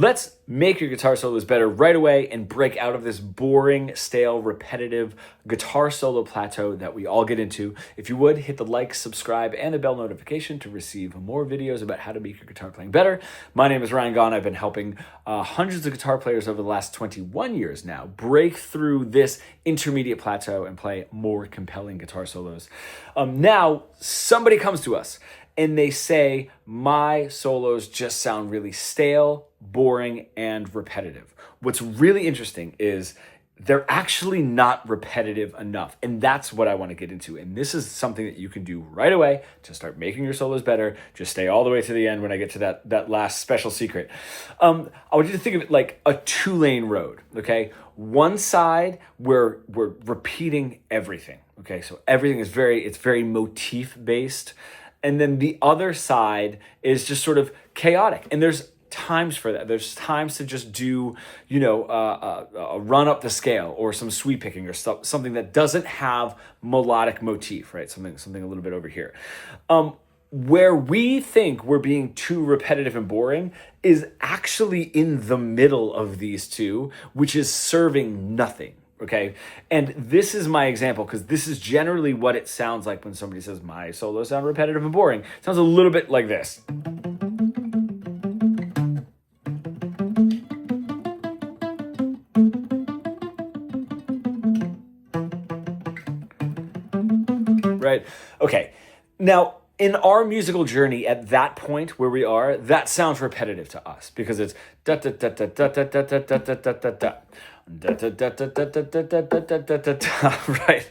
Let's make your guitar solos better right away and break out of this boring, stale, repetitive guitar solo plateau that we all get into. If you would, hit the like, subscribe, and the bell notification to receive more videos about how to make your guitar playing better. My name is Ryan Gaughan. I've been helping hundreds of guitar players over the last 21 years now break through this intermediate plateau and play more compelling guitar solos. Now, somebody comes to us and they say, my solos just sound really stale, boring, and repetitive. What's really interesting is they're actually not repetitive enough. And that's what I want to get into. And this is something that you can do right away to start making your solos better. Just stay all the way to the end when I get to that last special secret. I want you to think of it like a two-lane road, okay? One side, we're repeating everything, okay? So everything is very motif-based. And then the other side is just sort of chaotic. And there's times for that. There's times to just do, a run up the scale or some sweep picking or something that doesn't have melodic motif, right? Something a little bit over here. Where we think we're being too repetitive and boring is actually in the middle of these two, which is serving nothing. Okay, and this is my example because this is generally what it sounds like when somebody says my solos sound repetitive and boring. It sounds a little bit like this. Right? Okay. Now, in our musical journey at that point where we are, that sounds repetitive to us because it's da da da da da da da da da da da da da. Right,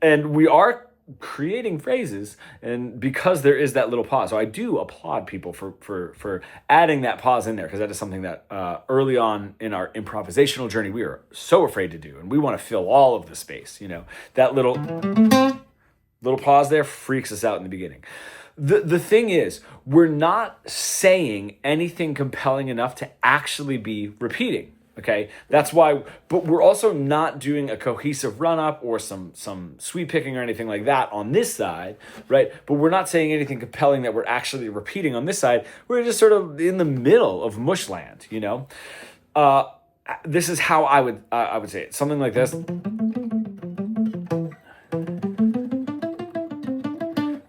and we are creating phrases, and because there is that little pause, so I do applaud people for adding that pause in there, because that is something that early on in our improvisational journey we are so afraid to do, and we want to fill all of the space. That little pause there freaks us out in the beginning. The thing is, we're not saying anything compelling enough to actually be repeating. Okay, that's why, but we're also not doing a cohesive run-up or some sweep picking or anything like that on this side, right? But we're not saying anything compelling that we're actually repeating on this side. We're just sort of in the middle of mushland, This is how I would say it. Something like this.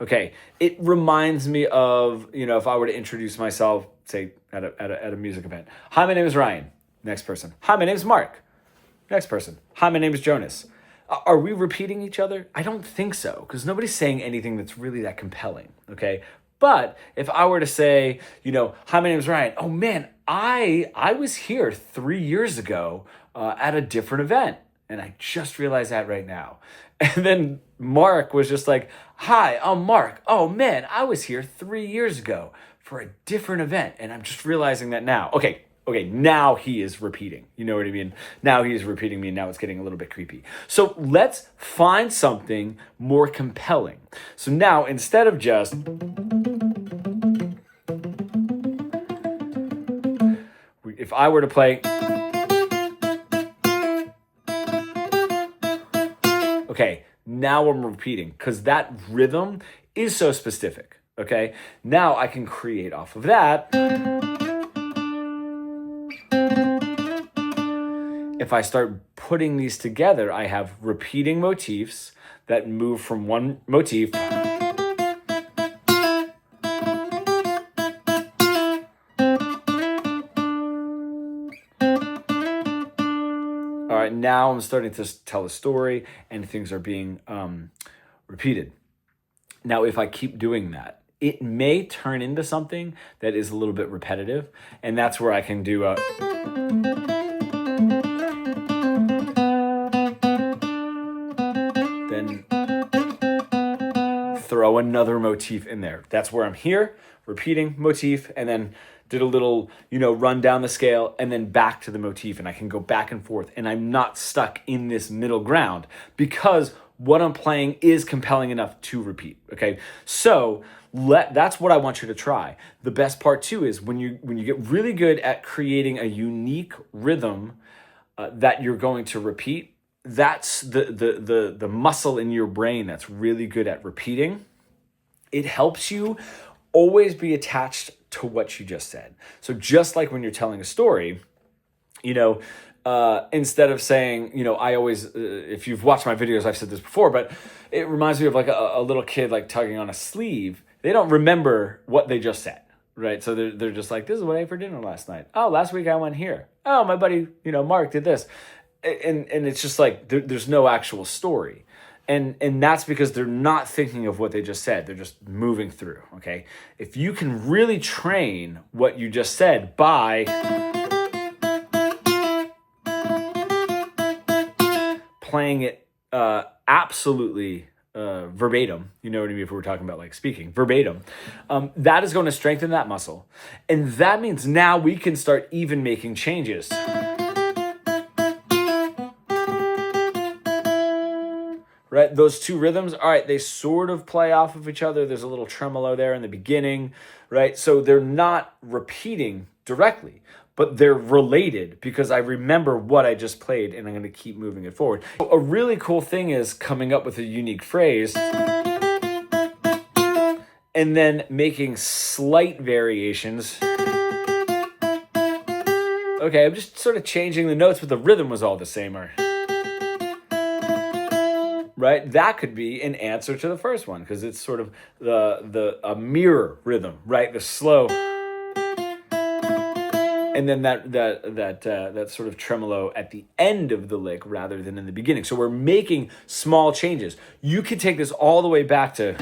Okay, it reminds me of, if I were to introduce myself, say at a music event. Hi, my name is Ryan. Next person. Hi, my name is Mark. Next person. Hi, my name is Jonas. Are we repeating each other? I don't think so, because nobody's saying anything that's really that compelling, okay? But if I were to say, hi, my name is Ryan. Oh, man, I was here 3 years ago at a different event, and I just realized that right now. And then Mark was just like, hi, I'm Mark. Oh, man, I was here 3 years ago for a different event, and I'm just realizing that now. Okay, now he is repeating. You know what I mean? Now he is repeating me, and now it's getting a little bit creepy. So let's find something more compelling. So now, instead of just... If I were to play... Okay, now I'm repeating, because that rhythm is so specific, okay? Now I can create off of that... If I start putting these together, I have repeating motifs that move from one motif. All right, now I'm starting to tell a story and things are being repeated. Now, if I keep doing that, it may turn into something that is a little bit repetitive, and that's where I can do a... Then throw another motif in there. That's where I'm here, repeating motif, and then did a little, run down the scale, and then back to the motif, and I can go back and forth, and I'm not stuck in this middle ground because what I'm playing is compelling enough to repeat, okay? So that's what I want you to try. The best part too is when you get really good at creating a unique rhythm that you're going to repeat, that's the muscle in your brain that's really good at repeating. It helps you always be attached to what you just said. So just like when you're telling a story, instead of saying, I always, if you've watched my videos, I've said this before, but it reminds me of like a little kid like tugging on a sleeve. They don't remember what they just said, right? So they're just like, this is what I ate for dinner last night. Oh, last week I went here. Oh, my buddy, Mark did this. And it's just like, there's no actual story. And that's because they're not thinking of what they just said. They're just moving through, okay? If you can really train what you just said by playing it absolutely verbatim, you know what I mean, if we're talking about like speaking, verbatim, that is going to strengthen that muscle. And that means now we can start even making changes. Right, those two rhythms, all right, they sort of play off of each other. There's a little tremolo there in the beginning, right? So they're not repeating directly, but they're related because I remember what I just played and I'm going to keep moving it forward. A really cool thing is coming up with a unique phrase and then making slight variations. Okay, I'm just sort of changing the notes, but the rhythm was all the same. Right, that could be an answer to the first one because it's sort of a mirror rhythm, right? The slow, and then that sort of tremolo at the end of the lick rather than in the beginning. So we're making small changes. You could take this all the way back to,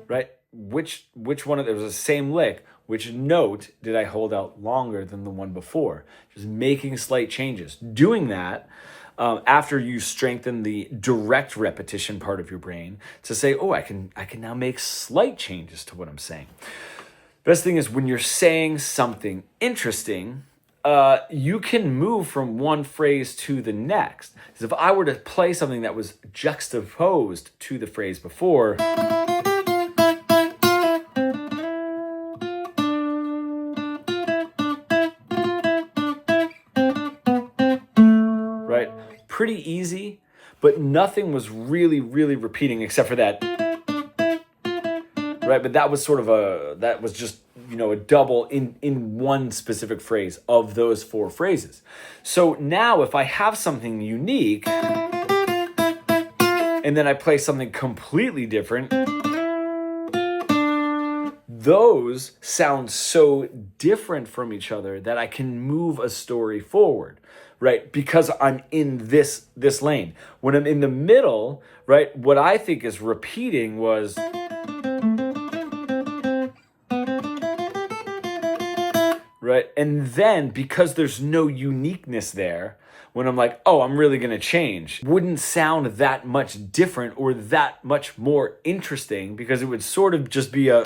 right? Which one of there was the same lick? Which note did I hold out longer than the one before? Just making slight changes. Doing that after you strengthen the direct repetition part of your brain to say, oh, I can now make slight changes to what I'm saying. Best thing is when you're saying something interesting, you can move from one phrase to the next. Because if I were to play something that was juxtaposed to the phrase before, pretty easy, but nothing was really repeating except for that, right? But that was that was just, a double in one specific phrase of those four phrases. So now if I have something unique and then I play something completely different, those sound so different from each other that I can move a story forward. Right, because I'm in this lane. When I'm in the middle, right, what I think is repeating was, right, and then because there's no uniqueness there, when I'm like, oh, I'm really gonna change, wouldn't sound that much different or that much more interesting because it would sort of just be a,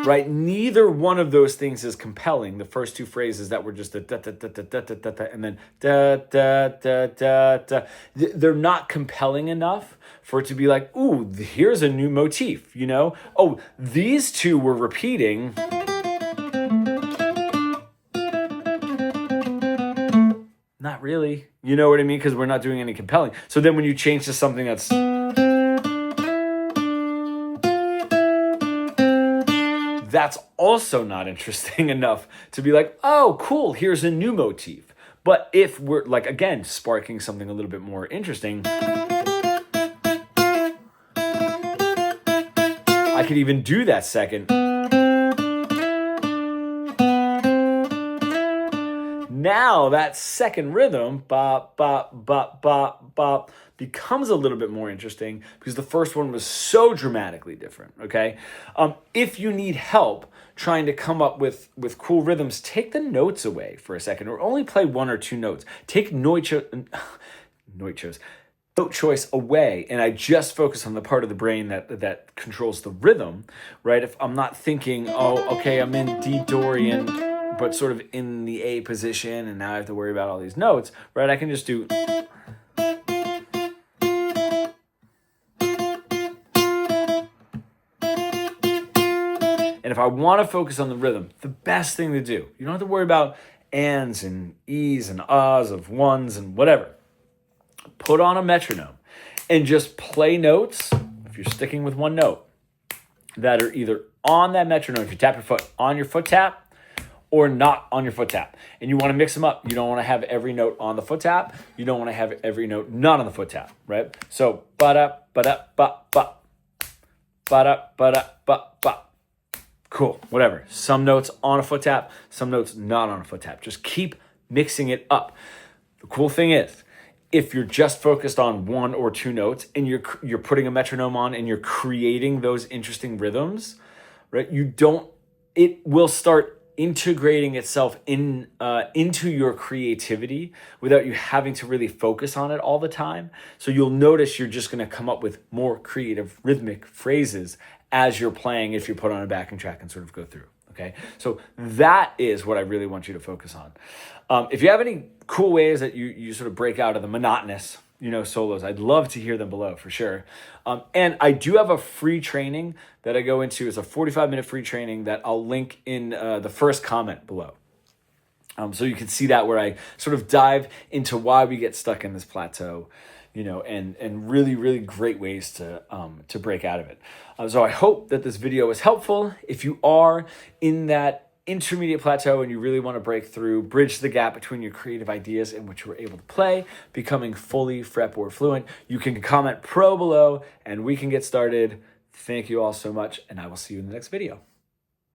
right? Neither one of those things is compelling. The first two phrases that were just the da da da da da da da da and then da da da da da, they're not compelling enough for it to be like, ooh, here's a new motif, Oh, these two were repeating. Not really. You know what I mean? Because we're not doing any compelling. So then when you change to something that's, that's also not interesting enough to be like, oh, cool, here's a new motif. But if we're like, again, sparking something a little bit more interesting, I could even do that second. Now that second rhythm, bop, bop, bop, bop, bop, becomes a little bit more interesting because the first one was so dramatically different, okay? If you need help trying to come up with cool rhythms, take the notes away for a second or only play one or two notes. Take note choice away, and I just focus on the part of the brain that controls the rhythm, right? If I'm not thinking, oh, okay, I'm in D Dorian, but sort of in the A position, and now I have to worry about all these notes, right? I can just do. And if I want to focus on the rhythm, the best thing to do, you don't have to worry about ands and e's and ahs, of ones and whatever. Put on a metronome and just play notes, if you're sticking with one note, that are either on that metronome, if you tap your foot, on your foot tap, or not on your foot tap. And you want to mix them up. You don't want to have every note on the foot tap. You don't want to have every note not on the foot tap, right? So, ba-da, ba-da, ba-ba. Ba-da, ba-da, ba-ba. Cool, whatever. Some notes on a foot tap, some notes not on a foot tap. Just keep mixing it up. The cool thing is, if you're just focused on one or two notes and you're putting a metronome on and you're creating those interesting rhythms, right? It will start integrating itself into your creativity without you having to really focus on it all the time. So you'll notice you're just going to come up with more creative rhythmic phrases as you're playing if you put on a backing track and sort of go through. Okay, so that is what I really want you to focus on. If you have any cool ways that you sort of break out of the monotonous, solos, I'd love to hear them below for sure. And I do have a free training that I go into. It's a 45-minute free training that I'll link in the first comment below. So you can see that, where I sort of dive into why we get stuck in this plateau, and really, really great ways to break out of it. So I hope that this video was helpful. If you are in that intermediate plateau and you really want to break through, bridge the gap between your creative ideas and what you were able to play, becoming fully fretboard fluent, you can comment pro below and we can get started. Thank you all so much, and I will see you in the next video.